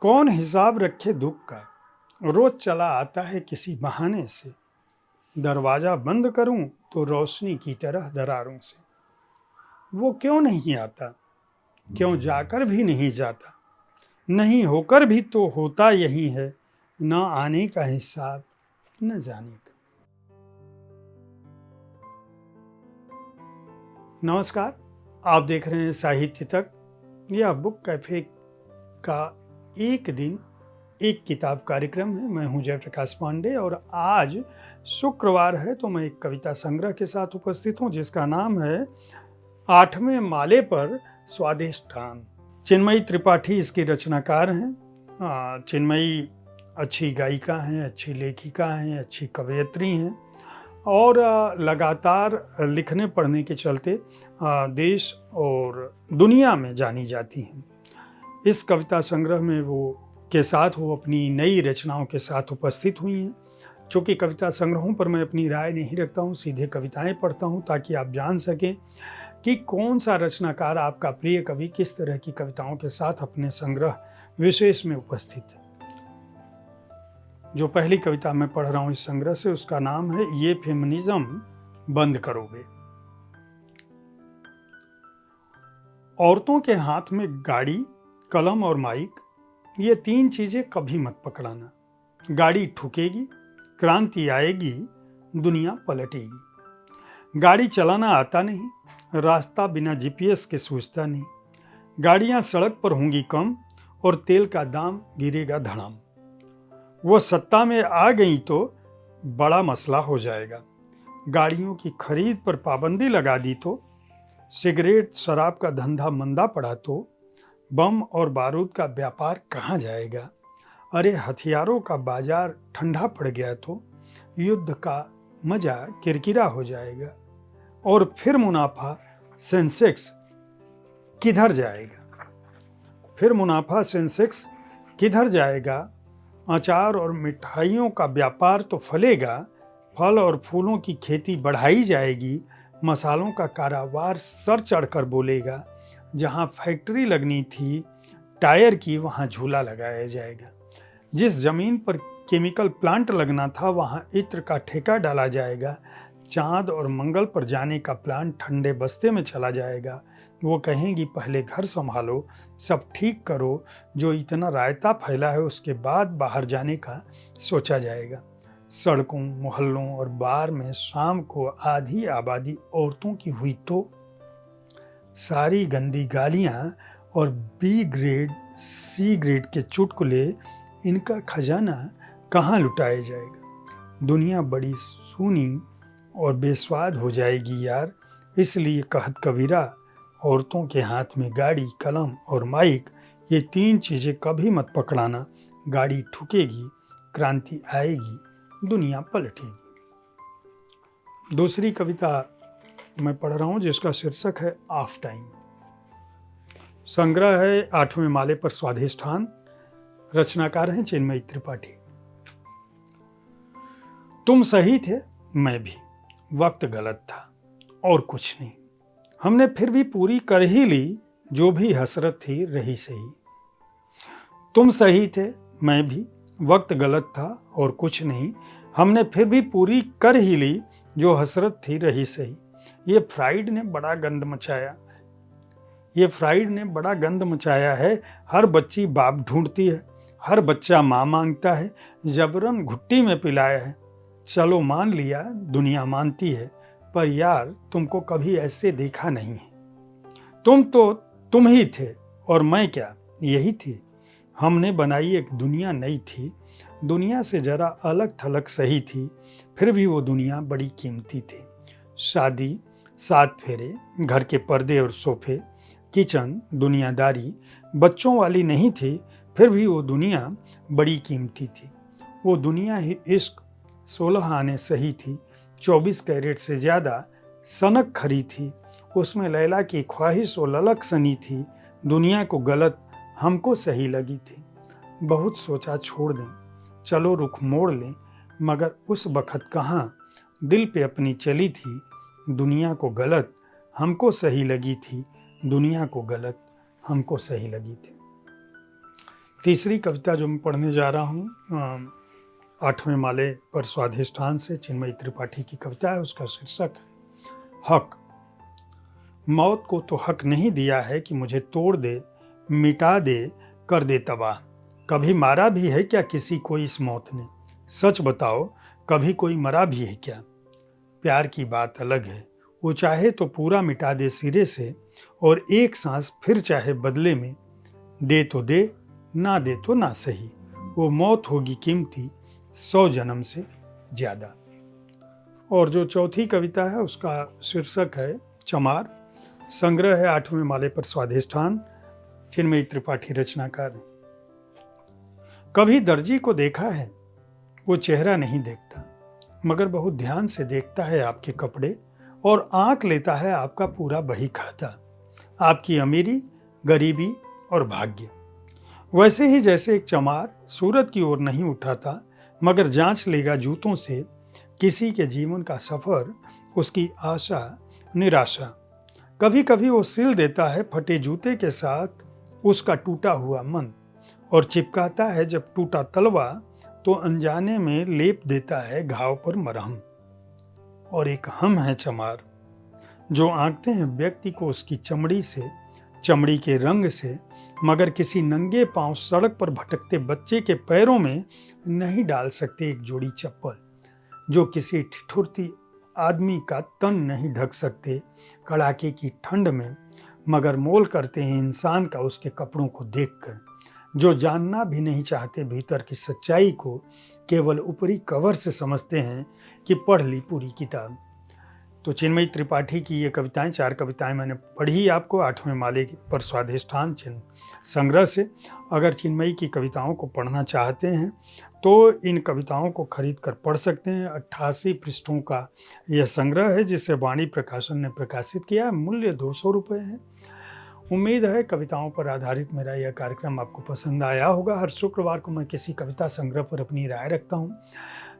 कौन हिसाब रखे दुख का, रोज चला आता है किसी बहाने से। दरवाजा बंद करूं तो रोशनी की तरह दरारों से। वो क्यों नहीं आता, क्यों जाकर भी नहीं जाता, नहीं होकर भी तो होता यही है। न आने का हिसाब न जाने का। नमस्कार, आप देख रहे हैं साहित्य तक। यह बुक कैफे का एक दिन एक किताब कार्यक्रम है। मैं हूं जयप्रकाश पांडे और आज शुक्रवार है तो मैं एक कविता संग्रह के साथ उपस्थित हूं जिसका नाम है 8वें माले पर स्वाधिष्ठान। चिन्मयी त्रिपाठी इसकी रचनाकार हैं। चिन्मयी अच्छी गायिका हैं, अच्छी लेखिका हैं, अच्छी कवयित्री हैं और लगातार लिखने पढ़ने के चलते देश और दुनिया में जानी जाती हैं। इस कविता संग्रह में वो अपनी नई रचनाओं के साथ उपस्थित हुई हैं। चूँकि कविता संग्रहों पर मैं अपनी राय नहीं रखता हूँ, सीधे कविताएं पढ़ता हूँ ताकि आप जान सकें कि कौन सा रचनाकार आपका प्रिय कवि किस तरह की कविताओं के साथ अपने संग्रह विशेष में उपस्थित है। जो पहली कविता मैं पढ़ रहा हूँ इस संग्रह से, उसका नाम है ये फेमिनिज्म बंद करोगे। औरतों के हाथ में गाड़ी, कलम और माइक, ये तीन चीजें कभी मत पकड़ाना। गाड़ी ठुकेगी, क्रांति आएगी, दुनिया पलटेगी। गाड़ी चलाना आता नहीं, रास्ता बिना जीपीएस के सूझता नहीं। गाड़ियां सड़क पर होंगी कम और तेल का दाम गिरेगा धड़ाम। वो सत्ता में आ गई तो बड़ा मसला हो जाएगा। गाड़ियों की खरीद पर पाबंदी लगा दी तो, सिगरेट शराब का धंधा मंदा पड़ा तो, बम और बारूद का व्यापार कहाँ जाएगा। अरे हथियारों का बाजार ठंडा पड़ गया तो, युद्ध का मजा किरकिरा हो जाएगा। और फिर मुनाफा सेंसेक्स किधर जाएगा, फिर मुनाफा सेंसेक्स किधर जाएगा। अचार और मिठाइयों का व्यापार तो फलेगा, फल और फूलों की खेती बढ़ाई जाएगी। मसालों का कारोबार सर चढ़कर बोलेगा। जहां फैक्ट्री लगनी थी टायर की, वहां झूला लगाया जाएगा। जिस जमीन पर केमिकल प्लांट लगना था वहां इत्र का ठेका डाला जाएगा। चांद और मंगल पर जाने का प्लान ठंडे बस्ते में चला जाएगा। वो कहेंगी पहले घर संभालो, सब ठीक करो, जो इतना रायता फैला है उसके बाद बाहर जाने का सोचा जाएगा। सड़कों, मोहल्लों और बार में शाम को आधी आबादी औरतों की हुई तो, सारी गंदी गालियां और बी ग्रेड सी ग्रेड के चुटकुले, इनका खजाना कहाँ लुटाया जाएगा। दुनिया बड़ी सूनी और बेस्वाद हो जाएगी यार। इसलिए कहत कबीरा, औरतों के हाथ में गाड़ी, कलम और माइक, ये तीन चीजें कभी मत पकड़ाना। गाड़ी ठुकेगी, क्रांति आएगी, दुनिया पलटेगी। दूसरी कविता मैं पढ़ रहा हूं जिसका शीर्षक है ऑफ टाइम। संग्रह है 8वें माले पर स्वाधिष्ठान। रचनाकार हैं चिन्मयी त्रिपाठी। तुम सही थे, मैं भी, वक्त गलत था और कुछ नहीं। हमने फिर भी पूरी कर ही ली, जो भी हसरत थी रही सही। तुम सही थे, मैं भी, वक्त गलत था और कुछ नहीं। हमने फिर भी पूरी कर ही ली, जो हसरत थी रही सही। ये फ्राइड ने बड़ा गंद मचाया है। हर बच्ची बाप ढूंढती है, हर बच्चा माँ मांगता है। जबरन घुट्टी में पिलाया है। चलो मान लिया दुनिया मानती है, पर यार तुमको कभी ऐसे देखा नहीं है। तुम तो तुम ही थे और मैं क्या, यही थी। हमने बनाई एक दुनिया नई थी, दुनिया से जरा अलग थलग सही थी, फिर भी वो दुनिया बड़ी कीमती थी। शादी, 7 फेरे, घर के पर्दे और सोफे, किचन, दुनियादारी बच्चों वाली नहीं थी, फिर भी वो दुनिया बड़ी कीमती थी। वो दुनिया ही इश्क 16 आने सही थी, 24 कैरेट से ज़्यादा सनक खरी थी। उसमें लैला की ख्वाहिश वो ललक सनी थी। दुनिया को गलत हमको सही लगी थी। बहुत सोचा छोड़ दें, चलो रुख मोड़ लें, मगर उस बखत कहाँ दिल पे अपनी चली थी। दुनिया को गलत हमको सही लगी थी, दुनिया को गलत हमको सही लगी थी। तीसरी कविता जो मैं पढ़ने जा रहा हूँ 8वें माले पर स्वाधिष्ठान से चिन्मयी त्रिपाठी की कविता है। उसका शीर्षक है हक। मौत को तो हक नहीं दिया है कि मुझे तोड़ दे, मिटा दे, कर दे तबाह। कभी मारा भी है क्या किसी को इस मौत ने? सच बताओ, कभी कोई मरा भी है क्या? प्यार की बात अलग है, वो चाहे तो पूरा मिटा दे सिरे से, और एक सांस फिर चाहे बदले में दे तो दे, ना दे तो ना सही। वो मौत होगी कीमती 100 जन्म से ज्यादा। और जो चौथी कविता है उसका शीर्षक है चमार। संग्रह है 8वें माले पर स्वाधिष्ठान, चिन्मयी त्रिपाठी रचनाकार। कभी दर्जी को देखा है, वो चेहरा नहीं देखता, मगर बहुत ध्यान से देखता है आपके कपड़े और आंक लेता है आपका पूरा बही खाता, आपकी अमीरी, गरीबी और भाग्य। वैसे ही जैसे एक चमार सूरत की ओर नहीं उठाता, मगर जांच लेगा जूतों से किसी के जीवन का सफर, उसकी आशा निराशा। कभी कभी वो सिल देता है फटे जूते के साथ उसका टूटा हुआ मन, और चिपकाता है जब टूटा तलवा तो अनजाने में लेप देता है घाव पर मरहम। और एक हम है चमार, जो आंकते हैं व्यक्ति को उसकी चमड़ी से, चमड़ी के रंग से, मगर किसी नंगे पांव सड़क पर भटकते बच्चे के पैरों में नहीं डाल सकते एक जोड़ी चप्पल, जो किसी ठिठुरती आदमी का तन नहीं ढक सकते कड़ाके की ठंड में, मगर मोल करते हैं इंसान का उसके कपड़ों को देखकर, जो जानना भी नहीं चाहते भीतर की सच्चाई को, केवल ऊपरी कवर से समझते हैं कि पढ़ ली पूरी किताब। तो चिन्मयी त्रिपाठी की ये कविताएं, 4 कविताएं मैंने पढ़ी आपको 8वें माले पर स्वाधिष्ठान चिन्ह संग्रह से। अगर चिन्मयी की कविताओं को पढ़ना चाहते हैं तो इन कविताओं को खरीद कर पढ़ सकते हैं। 88 पृष्ठों का यह संग्रह है जिसे वाणी प्रकाशन ने प्रकाशित किया है। मूल्य 200 रुपये है। उम्मीद है कविताओं पर आधारित मेरा यह कार्यक्रम आपको पसंद आया होगा। हर शुक्रवार को मैं किसी कविता संग्रह पर अपनी राय रखता हूँ।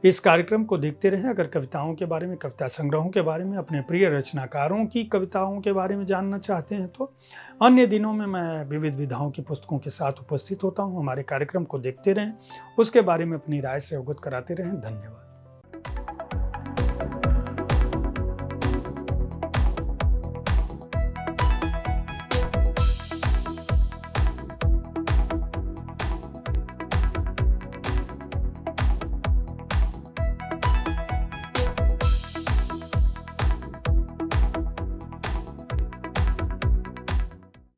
इस कार्यक्रम को देखते रहें। अगर कविताओं के बारे में, कविता संग्रहों के बारे में, अपने प्रिय रचनाकारों की कविताओं के बारे में जानना चाहते हैं तो अन्य दिनों में मैं विविध विधाओं की पुस्तकों के साथ उपस्थित होता हूँ। हमारे कार्यक्रम को देखते रहें, उसके बारे में अपनी राय से अवगत कराते रहें। धन्यवाद।